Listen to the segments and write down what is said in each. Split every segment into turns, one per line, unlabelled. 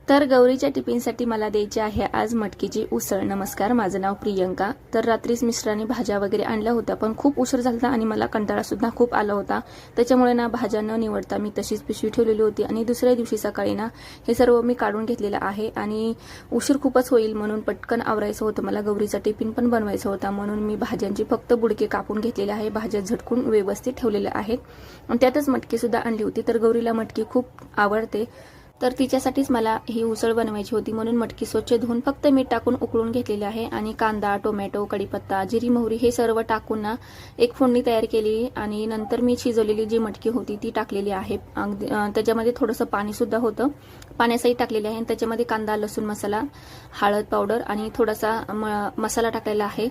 तर गौरीच्या टिफिनसाठी मला द्यायची आहे आज मटकीची उसळ। नमस्कार, माझं नाव प्रियंका। तर रात्रीच मिस्टरांनी भाज्या वगैरे आणल्या होत्या, पण खूप उशीर झाला आणि मला कंटाळा सुद्धा खूप आला होता। त्याच्यामुळे ना भाज्या न निवडता मी तशीच पिशवी ठेवलेली होती आणि दुसऱ्या दिवशी सकाळी ना हे सर्व मी काढून घेतलेलं आहे आणि उशीर खूपच होईल म्हणून पटकन आवरायचं होतं मला। गौरीचा टिफिन पण बनवायचा होता म्हणून मी भाज्यांची फक्त बुडके कापून घेतलेले आहे। भाज्या झटकून व्यवस्थित ठेवलेल्या आहेत आणि त्यातच मटकी सुद्धा आणली होती। तर गौरीला मटकी खूप आवडते, तर तिच्यासाठीच मला ही उसळ बनवायची होती म्हणून मटकी स्वच्छ धुवून फक्त मीठ टाकून उकळून घेतलेली आहे आणि कांदा, टोमॅटो, कढीपत्ता, जिरी, मोहरी हे सर्व टाकून ना एक फोडणी तयार केली आणि नंतर मी शिजवलेली जी मटकी होती ती टाकलेली आहे। त्याच्यामध्ये थोडंसं पाणी सुद्धा होतं, पाण्यासही टाकलेले आहे। त्याच्यामध्ये कांदा, लसूण मसाला, हळद पावडर आणि थोडासा मसाला टाकलेला आहे।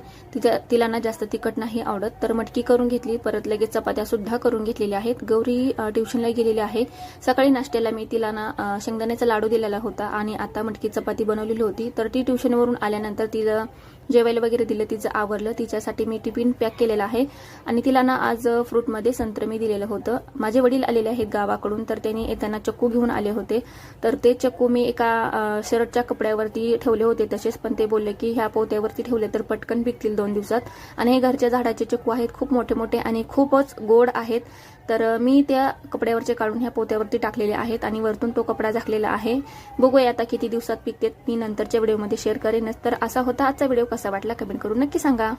तिला ना जास्त तिखट नाही आवडत। तर मटकी करून घेतली, परत लगेच चपात्या सुद्धा करून घेतलेल्या आहेत। गौरी ट्युशनला गेलेली आहे। सकाळी नाश्त्याला मी तिला ना शेंगदाण्याचा लाडू दिलेला होता आणि आता मटकी चपाती बनवलेली होती। तर ती ट्युशनवरून आल्यानंतर तिला जेवायला वगैरे दिलं, तिचं आवरलं। तिच्यासाठी मी टिफिन पॅक केलेला आहे आणि तिला ना आज फ्रूटमध्ये संत्र मी दिलेलं होतं। माझे वडील आलेले आहेत गावाकडून, तर त्यांनी येताना चक्कू घेऊन आले होते। तर ते चक्कू मी एका शर्टच्या कपड्यावरती ठेवले होते तसेच, पण ते बोलले की ह्या पोत्यावरती ठेवले तर पटकन पिकतील 2 दिवसात। आणि हे घरच्या झाडाचे चक्कू आहेत, खूप मोठे मोठे आणि खूपच गोड आहेत। तर मी त्या कपड्यावरचे काढून ह्या पोत्यावरती टाकलेले आहेत आणि वरतून तो कपडा झाकलेला आहे। बघूया आता किती दिवसात पिकते, मी नंतरच्या व्हिडिओमध्ये शेअर करेनच। तर असा होता आजचा व्हिडिओ, कसा वाटला कमेंट करून नक्की सांगा।